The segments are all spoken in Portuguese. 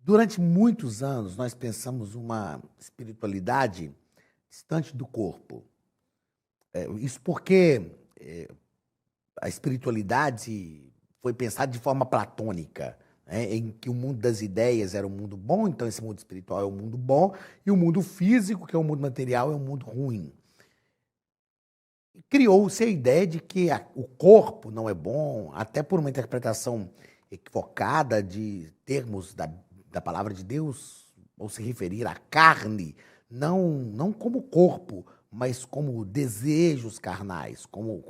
Durante muitos anos, nós pensamos uma espiritualidade distante do corpo. Isso porque a espiritualidade foi pensada de forma platônica, né, em que o mundo das ideias era um mundo bom, então esse mundo espiritual é um mundo bom, e o mundo físico, que é o mundo material, é um mundo ruim. Criou-se a ideia de que o corpo não é bom, até por uma interpretação equivocada de termos da palavra de Deus, ou se referir à carne, não como corpo, mas como desejos carnais, como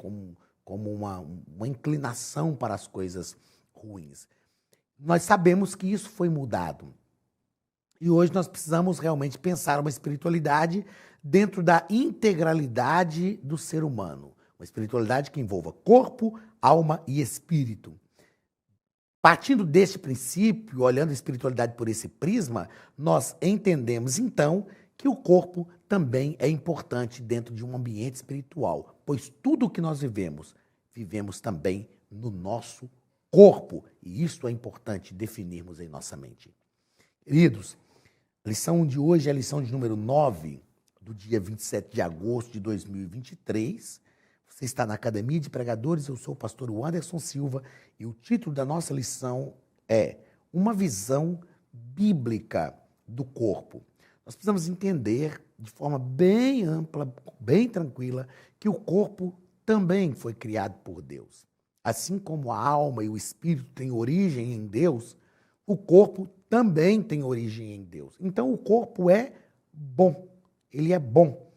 uma inclinação para as coisas ruins. Nós sabemos que isso foi mudado. E hoje nós precisamos realmente pensar uma espiritualidade dentro da integralidade do ser humano. Uma espiritualidade que envolva corpo, alma e espírito. Partindo deste princípio, olhando a espiritualidade por esse prisma, nós entendemos então que o corpo também é importante dentro de um ambiente espiritual, pois tudo o que nós vivemos também no nosso corpo, e isso é importante definirmos em nossa mente. Queridos, a lição de hoje é a lição de número 9, do dia 27 de agosto de 2023. Você está na Academia de Pregadores, eu sou o pastor Anderson Silva, e o título da nossa lição é Uma Visão Bíblica do Corpo. Nós precisamos entender de forma bem ampla, bem tranquila, que o corpo também foi criado por Deus. Assim como a alma e o espírito têm origem em Deus, o corpo também tem origem em Deus. Então, o corpo é bom, ele é bom.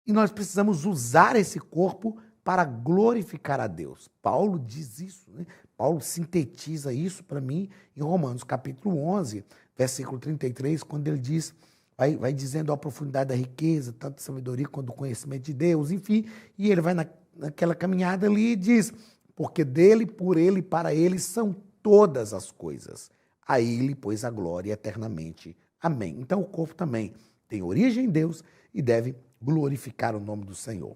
E nós precisamos usar esse corpo para glorificar a Deus. Paulo diz isso, né? Paulo sintetiza isso para mim em Romanos capítulo 11, versículo 33, quando ele diz, vai dizendo a profundidade da riqueza, tanto da sabedoria quanto do conhecimento de Deus, enfim, e ele vai naquela caminhada ali e diz, porque dele, por ele e para ele são todas as coisas. A ele, pois, a glória eternamente. Amém. Então o corpo também tem origem em Deus e deve glorificar o nome do Senhor.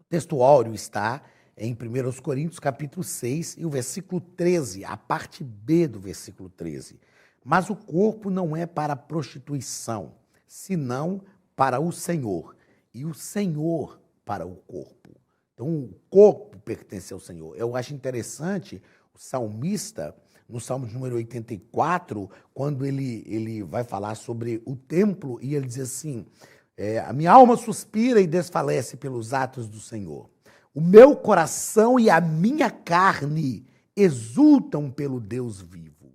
O texto áureo está em 1 Coríntios capítulo 6 e o versículo 13, a parte B do versículo 13. Mas o corpo não é para a prostituição, senão para o Senhor, e o Senhor para o corpo. Então o corpo pertence ao Senhor. Eu acho interessante o salmista, no Salmo de número 84, quando ele vai falar sobre o templo, e ele diz assim, a minha alma suspira e desfalece pelos atos do Senhor. O meu coração e a minha carne exultam pelo Deus vivo.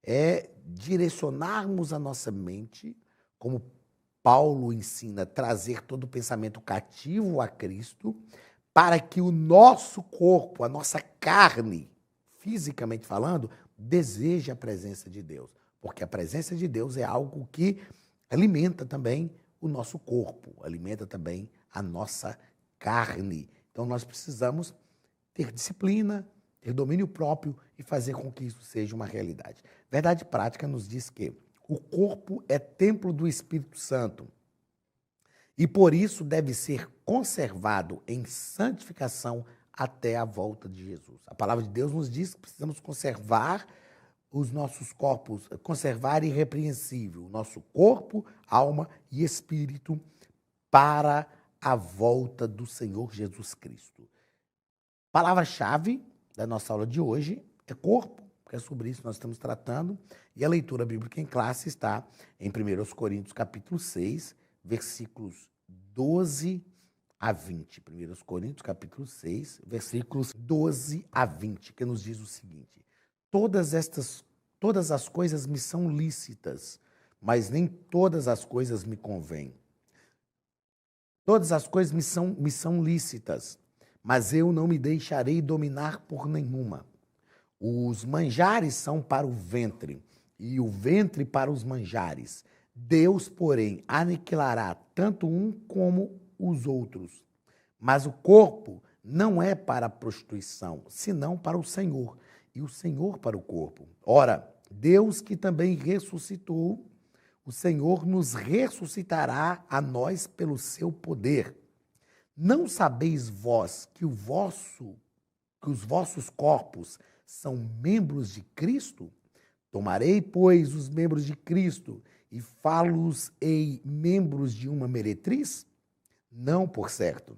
É direcionarmos a nossa mente, como Paulo ensina, trazer todo o pensamento cativo a Cristo, para que o nosso corpo, a nossa carne, fisicamente falando, deseje a presença de Deus. Porque a presença de Deus é algo que alimenta também o nosso corpo, alimenta também a nossa carne. Então nós precisamos ter disciplina, ter domínio próprio e fazer com que isso seja uma realidade. Verdade prática nos diz que o corpo é templo do Espírito Santo e por isso deve ser conservado em santificação até a volta de Jesus. A palavra de Deus nos diz que precisamos conservar os nossos corpos, conservar irrepreensível o nosso corpo, alma e espírito para a volta do Senhor Jesus Cristo. Palavra-chave da nossa aula de hoje é corpo, porque é sobre isso que nós estamos tratando, e a leitura bíblica em classe está em 1 Coríntios capítulo 6, versículos 12 a 20. 1 Coríntios capítulo 6, versículos 12 a 20, que nos diz o seguinte: Todas as coisas me são lícitas, mas nem todas as coisas me convêm. Todas as coisas me são lícitas, mas eu não me deixarei dominar por nenhuma. Os manjares são para o ventre, e o ventre para os manjares. Deus, porém, aniquilará tanto um como os outros. Mas o corpo não é para a prostituição, senão para o Senhor, e o Senhor para o corpo. Ora, Deus que também ressuscitou, o Senhor nos ressuscitará a nós pelo seu poder. Não sabeis vós que os vossos corpos são membros de Cristo? Tomarei, pois, os membros de Cristo e fá-los-ei membros de uma meretriz? Não, por certo.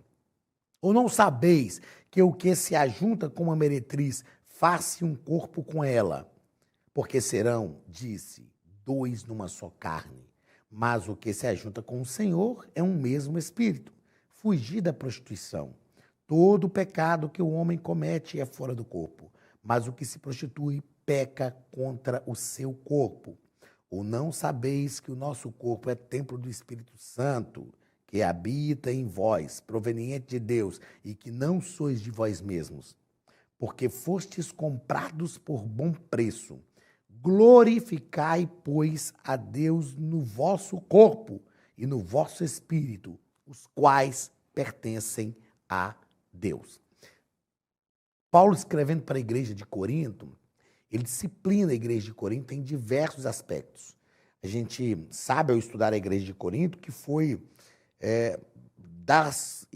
Ou não sabeis que o que se ajunta com uma meretriz faz-se um corpo com ela? Porque serão, disse, dois numa só carne. Mas o que se ajunta com o Senhor é um mesmo espírito. Fugir da prostituição. Todo pecado que o homem comete é fora do corpo, mas o que se prostitui peca contra o seu corpo. Ou não sabeis que o nosso corpo é templo do Espírito Santo, que habita em vós, proveniente de Deus, e que não sois de vós mesmos, porque fostes comprados por bom preço. Glorificai, pois, a Deus no vosso corpo e no vosso espírito, os quais pertencem a Deus. Paulo, escrevendo para a igreja de Corinto, ele disciplina a igreja de Corinto em diversos aspectos. A gente sabe, ao estudar a igreja de Corinto, que foi das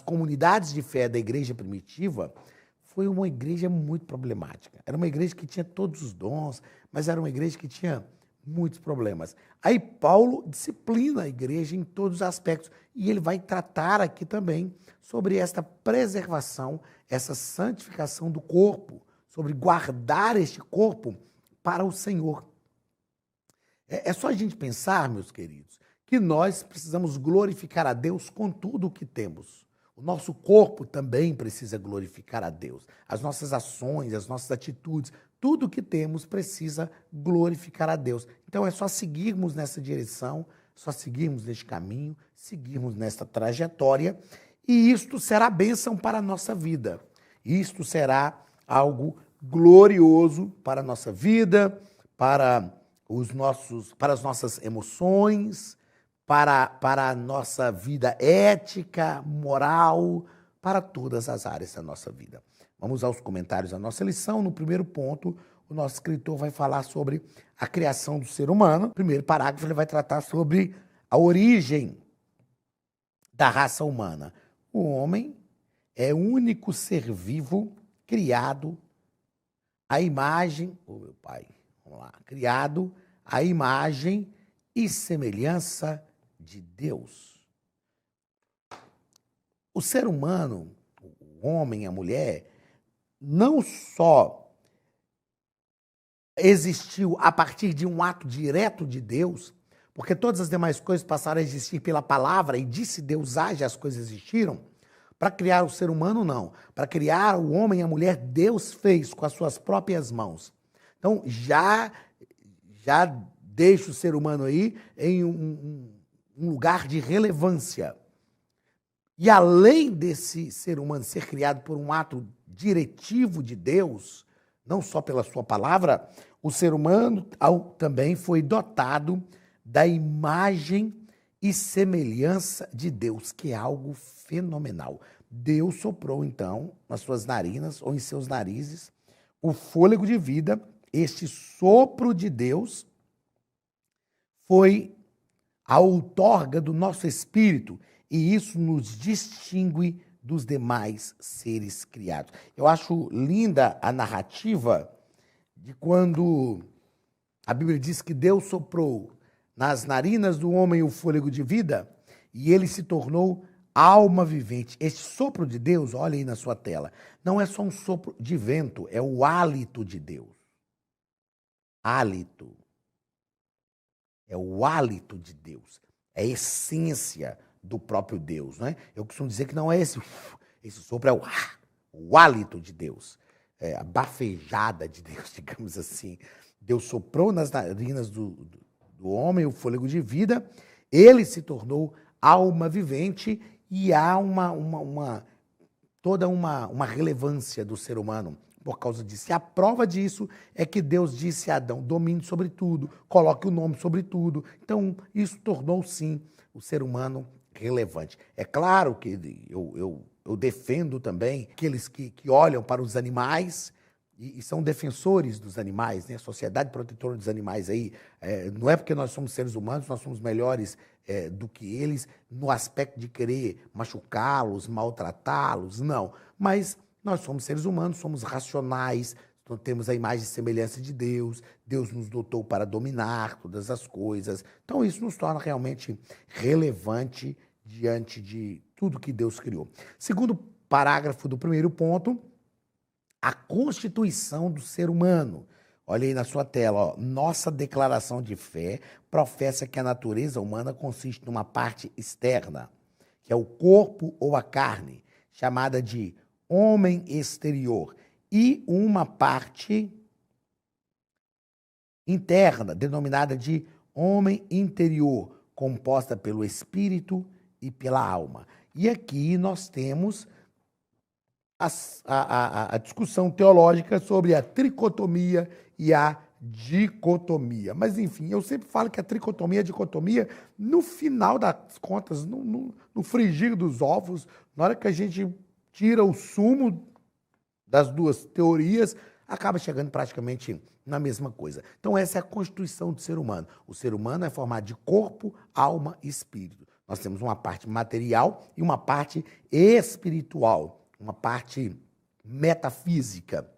comunidades de fé da igreja primitiva, foi uma igreja muito problemática. Era uma igreja que tinha todos os dons, mas era uma igreja que tinha muitos problemas. Aí Paulo disciplina a igreja em todos os aspectos, e ele vai tratar aqui também sobre esta preservação, essa santificação do corpo, sobre guardar este corpo para o Senhor. É só a gente pensar, meus queridos, que nós precisamos glorificar a Deus com tudo o que temos. O nosso corpo também precisa glorificar a Deus. As nossas ações, as nossas atitudes, tudo o que temos precisa glorificar a Deus. Então é só seguirmos nessa direção, só seguirmos neste caminho, seguirmos nesta trajetória, e isto será bênção para a nossa vida. Isto será algo glorioso para a nossa vida, para as nossas emoções, para a nossa vida ética, moral, para todas as áreas da nossa vida. Vamos aos comentários da nossa lição. No primeiro ponto, o nosso escritor vai falar sobre a criação do ser humano. No primeiro parágrafo, ele vai tratar sobre a origem da raça humana. O homem é o único ser vivo criado à imagem, meu pai, vamos lá, criado à imagem e semelhança de Deus. O ser humano, o homem, a mulher, não só existiu a partir de um ato direto de Deus, porque todas as demais coisas passaram a existir pela palavra, e disse Deus haja, as coisas existiram. Para criar o ser humano, não. Para criar o homem e a mulher, Deus fez com as suas próprias mãos. Então, já deixa o ser humano aí em um lugar de relevância. E além desse ser humano ser criado por um ato diretivo de Deus, não só pela sua palavra, o ser humano também foi dotado da imagem e semelhança de Deus, que é algo fenomenal. Deus soprou, então, nas suas narinas ou em seus narizes o fôlego de vida. Este sopro de Deus foi a outorga do nosso espírito, e isso nos distingue dos demais seres criados. Eu acho linda a narrativa de quando a Bíblia diz que Deus soprou nas narinas do homem o fôlego de vida e ele se tornou alma vivente. Este sopro de Deus, olha aí na sua tela, não é só um sopro de vento, é o hálito de Deus. Hálito. É o hálito de Deus. É a essência do próprio Deus, né? Eu costumo dizer que não é esse sopro, é o hálito de Deus. É a bafejada de Deus, digamos assim. Deus soprou nas narinas do homem o fôlego de vida, ele se tornou alma vivente, e há toda uma relevância do ser humano por causa disso. E a prova disso é que Deus disse a Adão: domine sobre tudo, coloque o nome sobre tudo. Então, isso tornou, sim, o ser humano relevante. É claro que eu defendo também aqueles que olham para os animais e são defensores dos animais, né? A Sociedade Protetora dos Animais aí, não é porque nós somos seres humanos, nós somos melhores do que eles no aspecto de querer machucá-los, maltratá-los, não. Mas nós somos seres humanos, somos racionais, Então, temos a imagem e semelhança de Deus, Deus nos dotou para dominar todas as coisas. Então, isso nos torna realmente relevante diante de tudo que Deus criou. Segundo parágrafo do primeiro ponto, a constituição do ser humano. Olha aí na sua tela, ó. Nossa declaração de fé professa que a natureza humana consiste numa parte externa, que é o corpo ou a carne, chamada de homem exterior, e uma parte interna, denominada de homem interior, composta pelo espírito e pela alma. E aqui nós temos a discussão teológica sobre a tricotomia e a dicotomia. Mas, enfim, eu sempre falo que a tricotomia e a dicotomia, no final das contas, no frigir dos ovos, na hora que a gente tira o sumo das duas teorias, acaba chegando praticamente na mesma coisa. Então, essa é a constituição do ser humano. O ser humano é formado de corpo, alma e espírito. Nós temos uma parte material e uma parte espiritual, uma parte metafísica.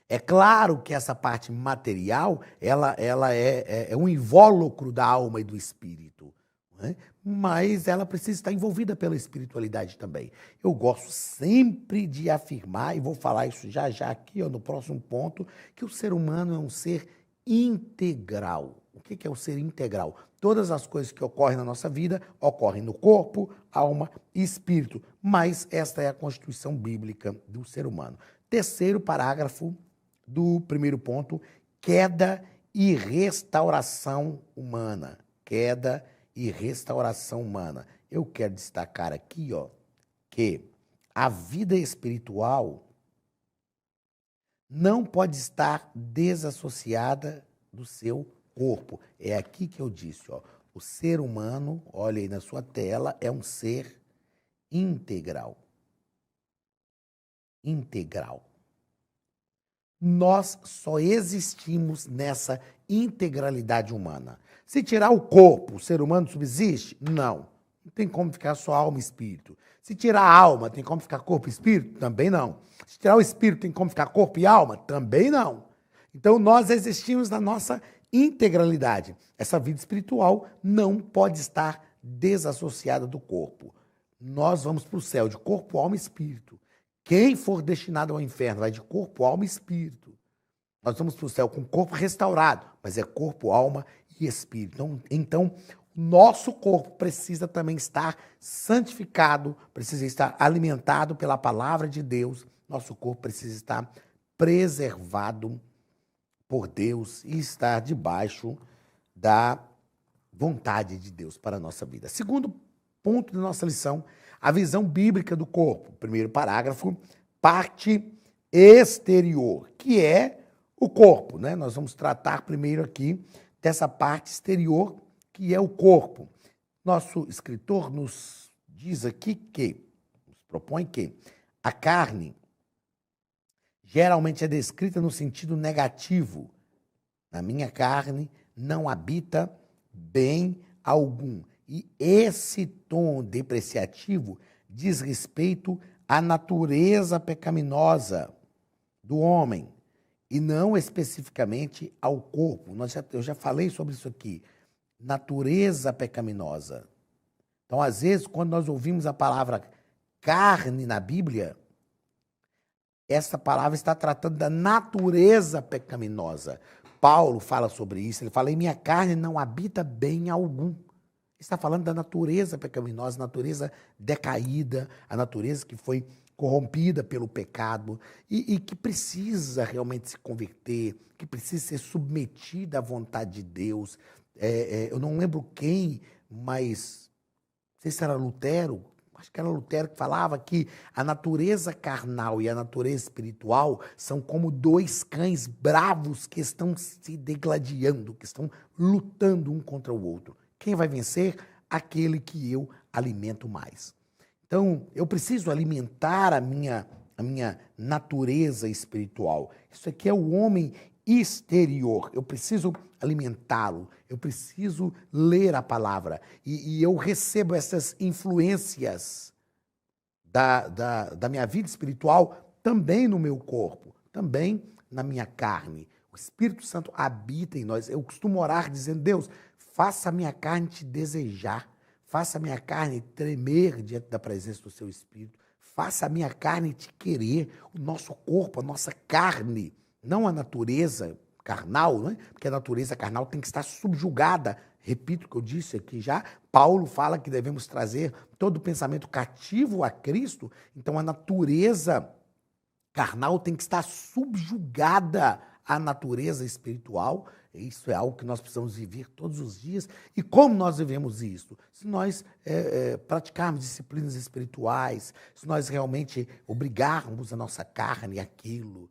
É claro que essa parte material, ela é um invólucro da alma e do espírito, né? Mas ela precisa estar envolvida pela espiritualidade também. Eu gosto sempre de afirmar, e vou falar isso já aqui, ó, no próximo ponto, que o ser humano é um ser integral. O que é o ser integral? Todas as coisas que ocorrem na nossa vida ocorrem no corpo, alma e espírito, mas esta é a constituição bíblica do ser humano. Terceiro parágrafo do primeiro ponto, queda e restauração humana. Queda e restauração humana. Eu quero destacar aqui, ó, que a vida espiritual não pode estar desassociada do seu corpo. É aqui que eu disse, ó, o ser humano, olha aí na sua tela, é um ser integral. Integral. Nós só existimos nessa integralidade humana. Se tirar o corpo, o ser humano subsiste? Não. Não tem como ficar só alma e espírito. Se tirar a alma, tem como ficar corpo e espírito? Também não. Se tirar o espírito, tem como ficar corpo e alma? Também não. Então, nós existimos na nossa integralidade. Essa vida espiritual não pode estar desassociada do corpo. Nós vamos para o céu de corpo, alma e espírito. Quem for destinado ao inferno vai de corpo, alma e espírito. Nós vamos para o céu com o corpo restaurado, mas é corpo, alma e espírito. Então, nosso corpo precisa também estar santificado, precisa estar alimentado pela palavra de Deus. Nosso corpo precisa estar preservado por Deus e estar debaixo da vontade de Deus para a nossa vida. Segundo ponto da nossa lição, a visão bíblica do corpo. Primeiro parágrafo, parte exterior, que é o corpo, né? Nós vamos tratar primeiro aqui dessa parte exterior, que é o corpo. Nosso escritor nos diz aqui que, nos propõe que a carne geralmente é descrita no sentido negativo. Na minha carne não habita bem algum. E esse tom depreciativo diz respeito à natureza pecaminosa do homem e não especificamente ao corpo. Eu já falei sobre isso aqui. Natureza pecaminosa. Então, às vezes, quando nós ouvimos a palavra carne na Bíblia, essa palavra está tratando da natureza pecaminosa. Paulo fala sobre isso, ele fala, em minha carne não habita bem algum. Está falando da natureza pecaminosa, natureza decaída, a natureza que foi corrompida pelo pecado e que precisa realmente se converter, que precisa ser submetida à vontade de Deus. Eu não lembro quem, mas não sei se era Lutero, acho que era Lutero que falava que a natureza carnal e a natureza espiritual são como dois cães bravos que estão se degladiando, que estão lutando um contra o outro. Quem vai vencer? Aquele que eu alimento mais. Então, eu preciso alimentar a minha natureza espiritual. Isso aqui é o homem exterior. Eu preciso alimentá-lo. Eu preciso ler a palavra. E eu recebo essas influências da minha vida espiritual também no meu corpo, também na minha carne. O Espírito Santo habita em nós. Eu costumo orar dizendo, Deus, faça a minha carne te desejar, faça a minha carne tremer diante da presença do seu Espírito, faça a minha carne te querer, o nosso corpo, a nossa carne, não a natureza carnal, né? Porque a natureza carnal tem que estar subjugada. Repito o que eu disse aqui já, Paulo fala que devemos trazer todo o pensamento cativo a Cristo, então a natureza carnal tem que estar subjugada à natureza espiritual. Isso é algo que nós precisamos viver todos os dias. E como nós vivemos isso? Se nós praticarmos disciplinas espirituais, se nós realmente obrigarmos a nossa carne àquilo,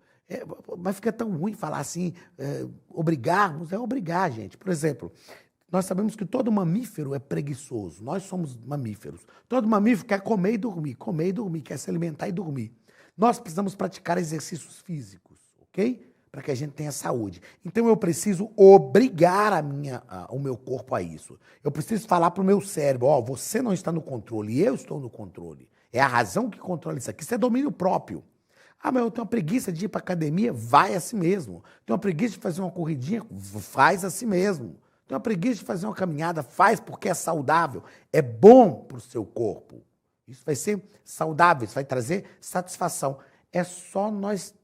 mas fica tão ruim falar assim, obrigarmos, é obrigar, gente. Por exemplo, nós sabemos que todo mamífero é preguiçoso. Nós somos mamíferos. Todo mamífero quer comer e dormir, quer se alimentar e dormir. Nós precisamos praticar exercícios físicos, ok? Para que a gente tenha saúde. Então eu preciso obrigar o meu corpo a isso. Eu preciso falar para o meu cérebro, você não está no controle, eu estou no controle. É a razão que controla isso aqui. Isso é domínio próprio. Mas eu tenho uma preguiça de ir para a academia, vai a si mesmo. Tenho uma preguiça de fazer uma corridinha, faz a si mesmo. Tenho uma preguiça de fazer uma caminhada, faz porque é saudável. É bom para o seu corpo. Isso vai ser saudável, isso vai trazer satisfação. É só nós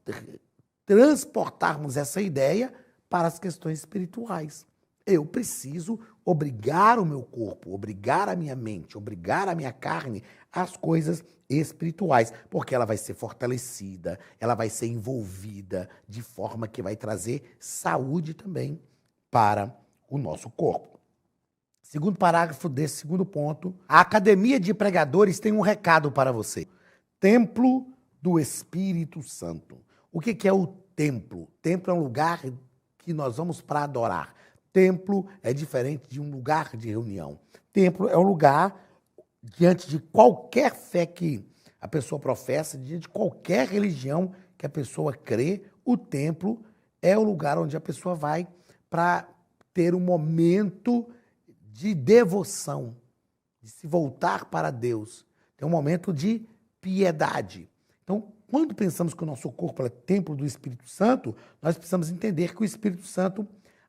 transportarmos essa ideia para as questões espirituais. Eu preciso obrigar o meu corpo, obrigar a minha mente, obrigar a minha carne às coisas espirituais, porque ela vai ser fortalecida, ela vai ser envolvida de forma que vai trazer saúde também para o nosso corpo. Segundo parágrafo desse segundo ponto, a Academia de Pregadores tem um recado para você. Templo do Espírito Santo. O que é o templo? Templo é um lugar que nós vamos para adorar. Templo é diferente de um lugar de reunião. Templo é um lugar diante de qualquer fé que a pessoa professa, diante de qualquer religião que a pessoa crê, o templo é o lugar onde a pessoa vai para ter um momento de devoção, de se voltar para Deus. É um momento de piedade. Então, quando pensamos que o nosso corpo é templo do Espírito Santo, nós precisamos entender que o Espírito Santo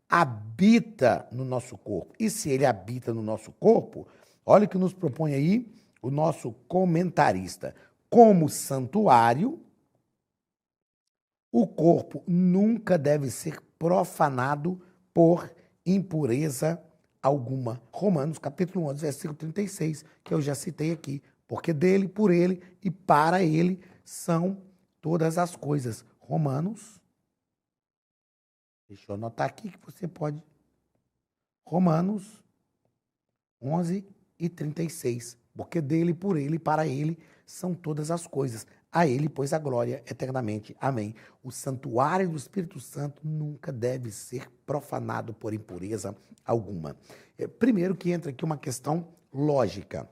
habita no nosso corpo. E se ele habita no nosso corpo, olha o que nos propõe aí o nosso comentarista. Como santuário, o corpo nunca deve ser profanado por impureza alguma. Romanos capítulo 11, versículo 36, que eu já citei aqui. Porque dele, por ele e para ele são todas as coisas. Romanos, deixa eu anotar aqui que você pode. Romanos 11 e 36. Porque dele, por ele e para ele são todas as coisas. A ele, pois, a glória eternamente. Amém. O santuário do Espírito Santo nunca deve ser profanado por impureza alguma. Primeiro que entra aqui uma questão lógica,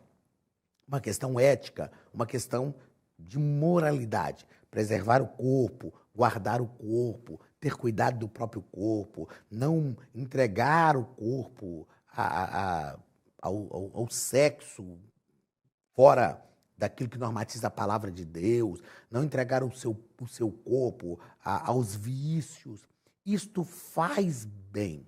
uma questão ética, uma questão de moralidade. Preservar o corpo, guardar o corpo, ter cuidado do próprio corpo, não entregar o corpo ao sexo fora daquilo que normatiza a palavra de Deus, não entregar o seu corpo aos vícios. Isto faz bem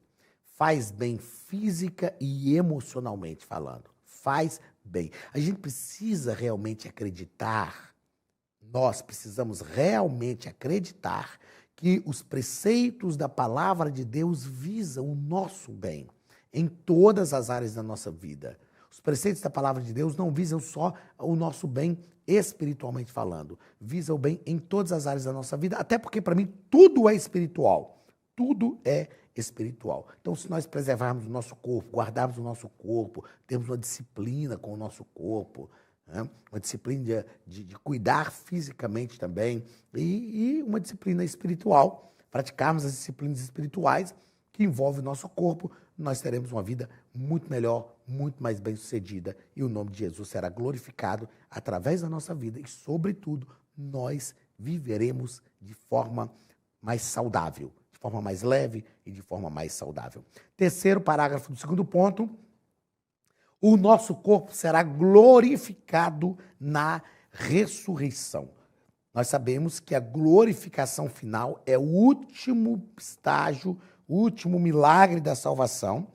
física e emocionalmente falando, faz bem. A gente precisa realmente acreditar, nós precisamos realmente acreditar que os preceitos da palavra de Deus visam o nosso bem em todas as áreas da nossa vida. Os preceitos da palavra de Deus não visam só o nosso bem espiritualmente falando, visam o bem em todas as áreas da nossa vida, até porque para mim tudo é espiritual, tudo é espiritual. Então, se nós preservarmos o nosso corpo, guardarmos o nosso corpo, termos uma disciplina com o nosso corpo, né? Uma disciplina de cuidar fisicamente também e uma disciplina espiritual, praticarmos as disciplinas espirituais que envolvem o nosso corpo, nós teremos uma vida muito melhor, muito mais bem-sucedida e o nome de Jesus será glorificado através da nossa vida e, sobretudo, nós viveremos de forma mais saudável, de forma mais leve e de forma mais saudável. Terceiro parágrafo do segundo ponto, o nosso corpo será glorificado na ressurreição. nós sabemos que a glorificação final é o último estágio, o último milagre da salvação.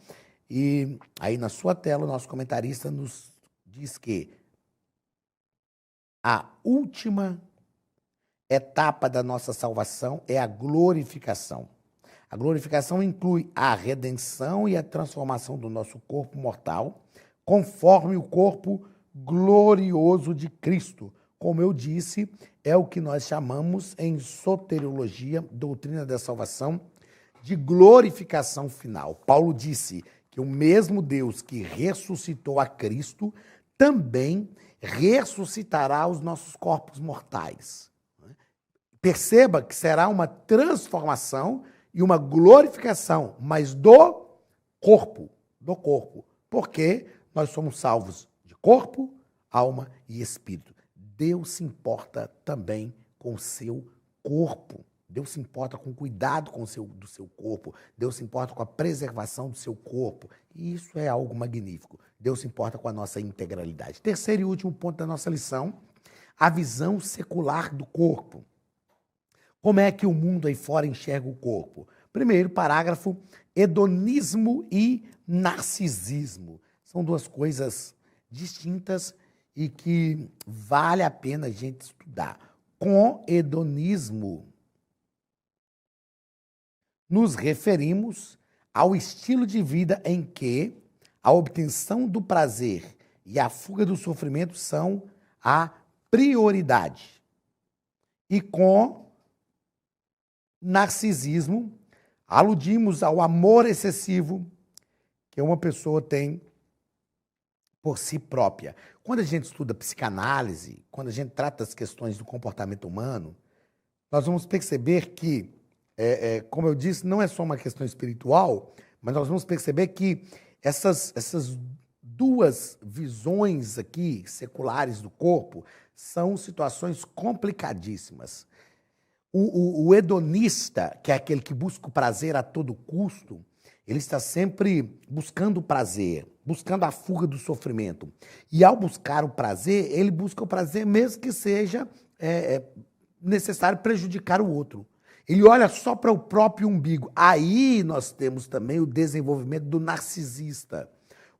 E aí na sua tela o nosso comentarista nos diz que a última etapa da nossa salvação é a glorificação. A glorificação inclui a redenção e a transformação do nosso corpo mortal, conforme o corpo glorioso de Cristo. Como eu disse, é o que nós chamamos em soteriologia, doutrina da salvação, de glorificação final. Paulo disse que o mesmo Deus que ressuscitou a Cristo também ressuscitará os nossos corpos mortais. Perceba que será uma transformação e uma glorificação, mas do corpo, porque nós somos salvos de corpo, alma e espírito. Deus se importa também com o seu corpo. Deus se importa com o cuidado do seu corpo. Deus se importa com a preservação do seu corpo. E isso é algo magnífico. Deus se importa com a nossa integralidade. Terceiro e último ponto da nossa lição, a visão secular do corpo. Como é que o mundo aí fora enxerga o corpo? Primeiro parágrafo, hedonismo e narcisismo. São duas coisas distintas e que vale a pena a gente estudar. Com hedonismo, nos referimos ao estilo de vida em que a obtenção do prazer e a fuga do sofrimento são a prioridade. E com narcisismo, aludimos ao amor excessivo que uma pessoa tem por si própria. Quando a gente estuda psicanálise, quando a gente trata das questões do comportamento humano, nós vamos perceber que, como eu disse, não é só uma questão espiritual, mas nós vamos perceber que essas duas visões aqui, seculares do corpo, são situações complicadíssimas. O hedonista, que é aquele que busca o prazer a todo custo, ele está sempre buscando o prazer, buscando a fuga do sofrimento. E ao buscar o prazer, ele busca o prazer mesmo que seja necessário prejudicar o outro. Ele olha só para o próprio umbigo. Aí nós temos também o desenvolvimento do narcisista.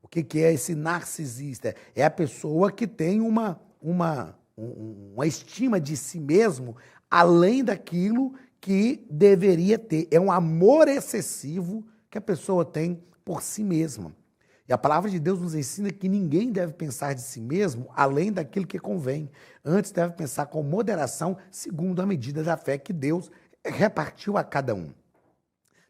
O que é esse narcisista? É a pessoa que tem uma estima de si mesmo além daquilo que deveria ter. É um amor excessivo que a pessoa tem por si mesma. E a palavra de Deus nos ensina que ninguém deve pensar de si mesmo além daquilo que convém. Antes deve pensar com moderação, segundo a medida da fé que Deus repartiu a cada um.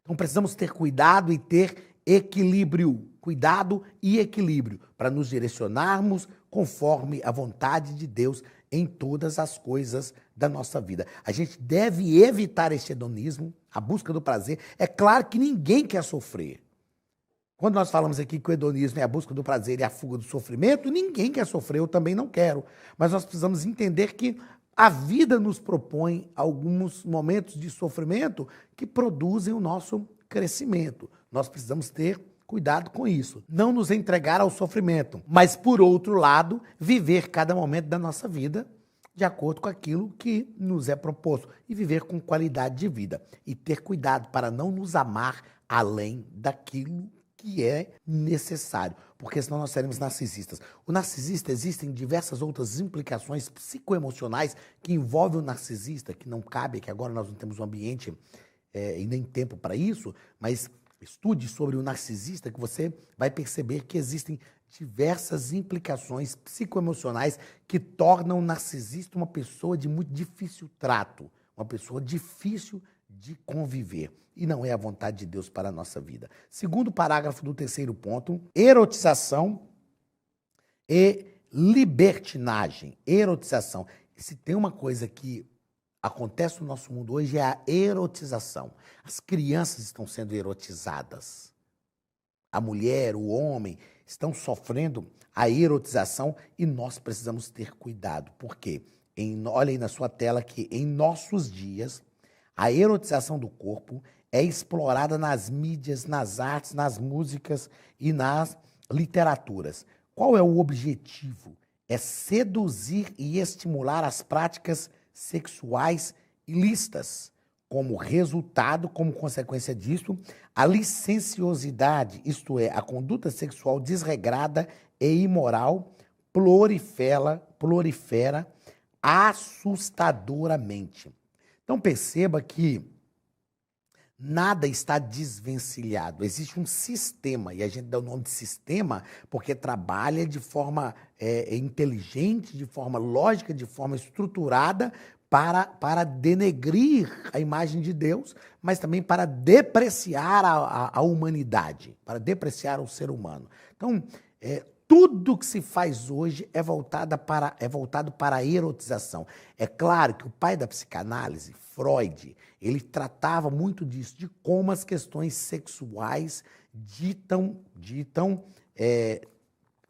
Então precisamos ter cuidado e ter equilíbrio. Cuidado e equilíbrio para nos direcionarmos conforme a vontade de Deus em todas as coisas da nossa vida. A gente deve evitar esse hedonismo, a busca do prazer. É claro que ninguém quer sofrer. Quando nós falamos aqui que o hedonismo é a busca do prazer e a fuga do sofrimento, ninguém quer sofrer, eu também não quero. Mas nós precisamos entender que a vida nos propõe alguns momentos de sofrimento que produzem o nosso crescimento. Nós precisamos ter cuidado com isso. Não nos entregar ao sofrimento, mas, por outro lado, viver cada momento da nossa vida de acordo com aquilo que nos é proposto e viver com qualidade de vida. E ter cuidado para não nos amar além daquilo que é necessário, porque senão nós seremos narcisistas. O narcisista, existem diversas outras implicações psicoemocionais que envolvem o narcisista, que não cabe, que agora nós não temos um ambiente e nem tempo para isso, mas estude sobre o narcisista que você vai perceber que existem diversas implicações psicoemocionais que tornam o narcisista uma pessoa de muito difícil trato, uma pessoa difícil de conviver. E não é a vontade de Deus para a nossa vida. Segundo parágrafo do terceiro ponto, erotização e libertinagem. Erotização. Se tem uma coisa que acontece no nosso mundo hoje é a erotização. As crianças estão sendo erotizadas. A mulher, o homem estão sofrendo a erotização e nós precisamos ter cuidado. Por quê? Olha aí na sua tela que em nossos dias a erotização do corpo é explorada nas mídias, nas artes, nas músicas e nas literaturas. Qual é o objetivo? É seduzir e estimular as práticas sexuais ilícitas. Como resultado, como consequência disso, a licenciosidade, isto é, a conduta sexual desregrada e imoral, prolifera assustadoramente. Então perceba que nada está desvencilhado, existe um sistema, e a gente dá o nome de sistema porque trabalha de forma inteligente, de forma lógica, de forma estruturada, para denegrir a imagem de Deus, mas também para depreciar a humanidade, para depreciar o ser humano. Então, tudo que se faz hoje é voltado para a erotização. É claro que o pai da psicanálise, Freud, ele tratava muito disso, de como as questões sexuais ditam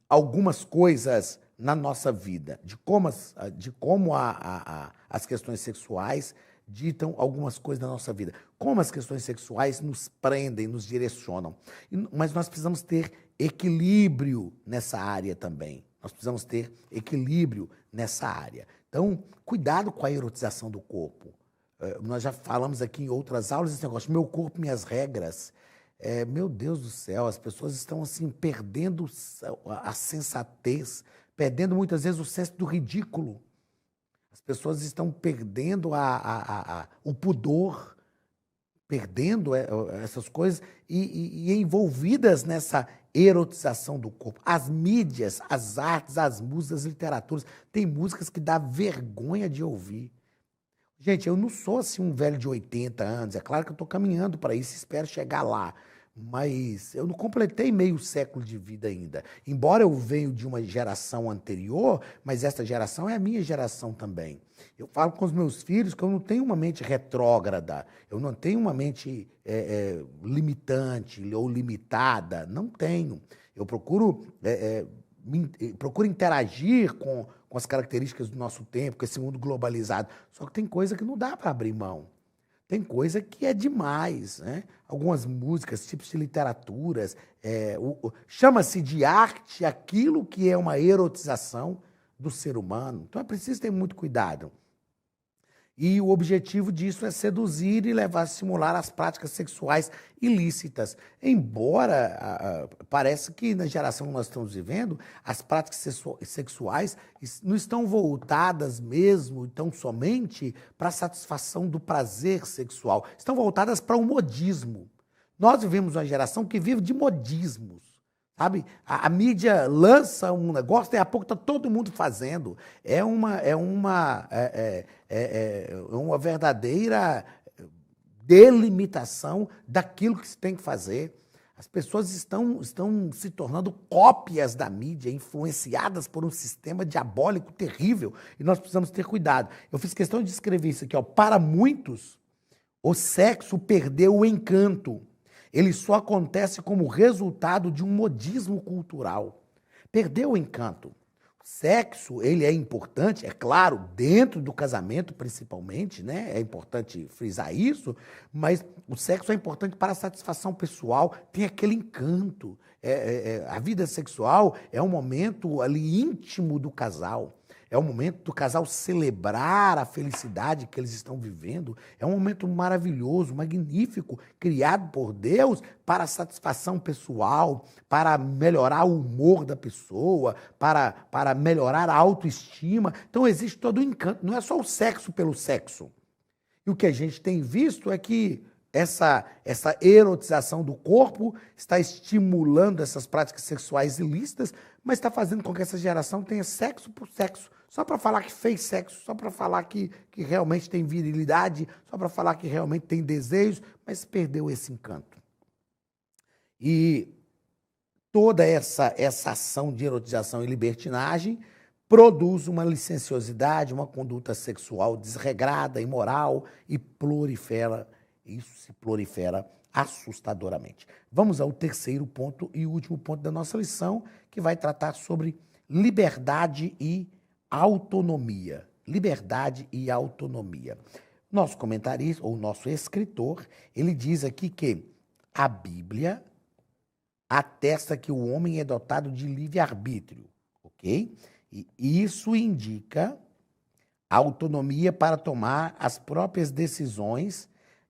algumas coisas na nossa vida, de como as questões sexuais ditam algumas coisas na nossa vida, como as questões sexuais nos prendem, nos direcionam. Mas nós precisamos ter equilíbrio nessa área também. Nós precisamos ter equilíbrio nessa área. Então, cuidado com a erotização do corpo. Nós já falamos aqui em outras aulas esse negócio, meu corpo, minhas regras. Meu Deus do céu, as pessoas estão assim perdendo a sensatez, perdendo muitas vezes o senso do ridículo. As pessoas estão perdendo o pudor, perdendo essas coisas e envolvidas nessa erotização do corpo. As mídias, as artes, as músicas, as literaturas, tem músicas que dá vergonha de ouvir. Gente, eu não sou assim um velho de 80 anos, é claro que eu estou caminhando para isso, espero chegar lá, mas eu não completei meio século de vida ainda. Embora eu venho de uma geração anterior, mas essa geração é a minha geração também. Eu falo com os meus filhos que eu não tenho uma mente retrógrada, eu não tenho uma mente limitante ou limitada, não tenho. Eu procuro interagir com as características do nosso tempo, com esse mundo globalizado. Só que tem coisa que não dá para abrir mão. Tem coisa que é demais, né? Algumas músicas, tipos de literaturas, chama-se de arte aquilo que é uma erotização do ser humano. Então é preciso ter muito cuidado. E o objetivo disso é seduzir e levar a simular as práticas sexuais ilícitas. Embora parece que na geração que nós estamos vivendo, as práticas sexuais não estão voltadas mesmo, então somente para a satisfação do prazer sexual. Estão voltadas para o modismo. Nós vivemos uma geração que vive de modismos. Sabe? A mídia lança um negócio, daqui a pouco está todo mundo fazendo. É uma verdadeira delimitação daquilo que se tem que fazer. As pessoas estão se tornando cópias da mídia, influenciadas por um sistema diabólico terrível, e nós precisamos ter cuidado. Eu fiz questão de escrever isso aqui, ó. Para muitos, o sexo perdeu o encanto. Ele só acontece como resultado de um modismo cultural. Perdeu o encanto. O sexo, ele é importante, é claro, dentro do casamento principalmente, né? É importante frisar isso, mas o sexo é importante para a satisfação pessoal, tem aquele encanto. A vida sexual é um momento ali íntimo do casal. É o momento do casal celebrar a felicidade que eles estão vivendo. É um momento maravilhoso, magnífico, criado por Deus para a satisfação pessoal, para melhorar o humor da pessoa, para melhorar a autoestima. Então existe todo o encanto, não é só o sexo pelo sexo. E o que a gente tem visto é que essa erotização do corpo está estimulando essas práticas sexuais ilícitas, mas está fazendo com que essa geração tenha sexo por sexo, só para falar que fez sexo, só para falar que realmente tem virilidade, só para falar que realmente tem desejos, mas perdeu esse encanto. E toda essa ação de erotização e libertinagem produz uma licenciosidade, uma conduta sexual desregrada, imoral e isso se prolifera assustadoramente. Vamos ao terceiro ponto e último ponto da nossa lição, que vai tratar sobre liberdade e autonomia. Liberdade e autonomia. Nosso comentarista, ou nosso escritor, ele diz aqui que a Bíblia atesta que o homem é dotado de livre-arbítrio, ok? E isso indica a autonomia para tomar as próprias decisões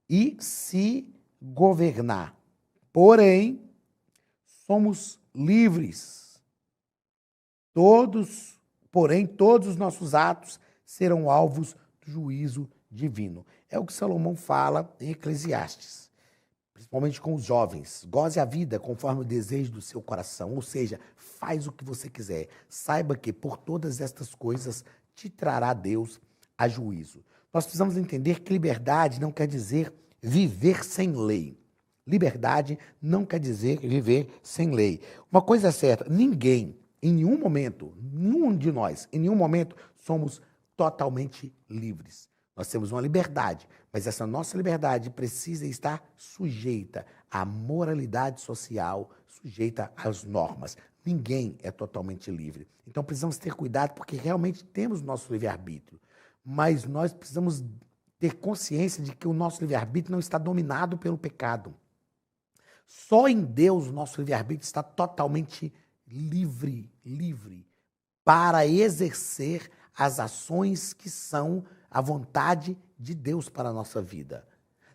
e se governar. Porém, somos livres. Porém, todos os nossos atos serão alvos do juízo divino. É o que Salomão fala em Eclesiastes, principalmente com os jovens. Goze a vida conforme o desejo do seu coração, ou seja, faz o que você quiser. Saiba que por todas estas coisas te trará Deus a juízo. Nós precisamos entender que liberdade não quer dizer viver sem lei. Liberdade não quer dizer viver sem lei. Uma coisa é certa, ninguém, em nenhum momento, nenhum de nós, em nenhum momento, somos totalmente livres. Nós temos uma liberdade, mas essa nossa liberdade precisa estar sujeita à moralidade social, sujeita às normas. Ninguém é totalmente livre. Então precisamos ter cuidado porque realmente temos nosso livre-arbítrio, mas nós precisamos ter consciência de que o nosso livre-arbítrio não está dominado pelo pecado. Só em Deus o nosso livre-arbítrio está totalmente livre para exercer as ações que são a vontade de Deus para a nossa vida.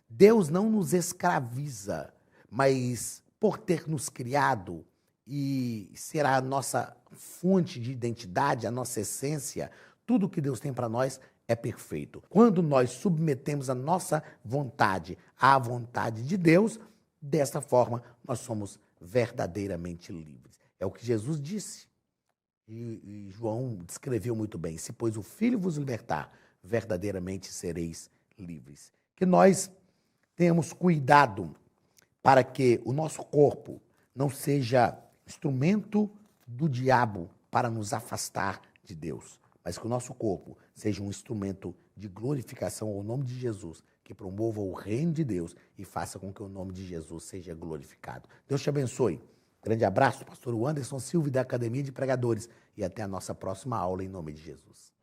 Deus não nos escraviza, mas por ter nos criado e ser a nossa fonte de identidade, a nossa essência, tudo que Deus tem para nós é perfeito. Quando nós submetemos a nossa vontade à vontade de Deus, dessa forma, nós somos verdadeiramente livres. É o que Jesus disse. E João descreveu muito bem. Se, pois, o Filho vos libertar, verdadeiramente sereis livres. Que nós tenhamos cuidado para que o nosso corpo não seja instrumento do diabo para nos afastar de Deus, mas que o nosso corpo seja um instrumento de glorificação ao nome de Jesus, que promova o reino de Deus e faça com que o nome de Jesus seja glorificado. Deus te abençoe. Grande abraço, pastor Anderson Silva da Academia de Pregadores e até a nossa próxima aula em nome de Jesus.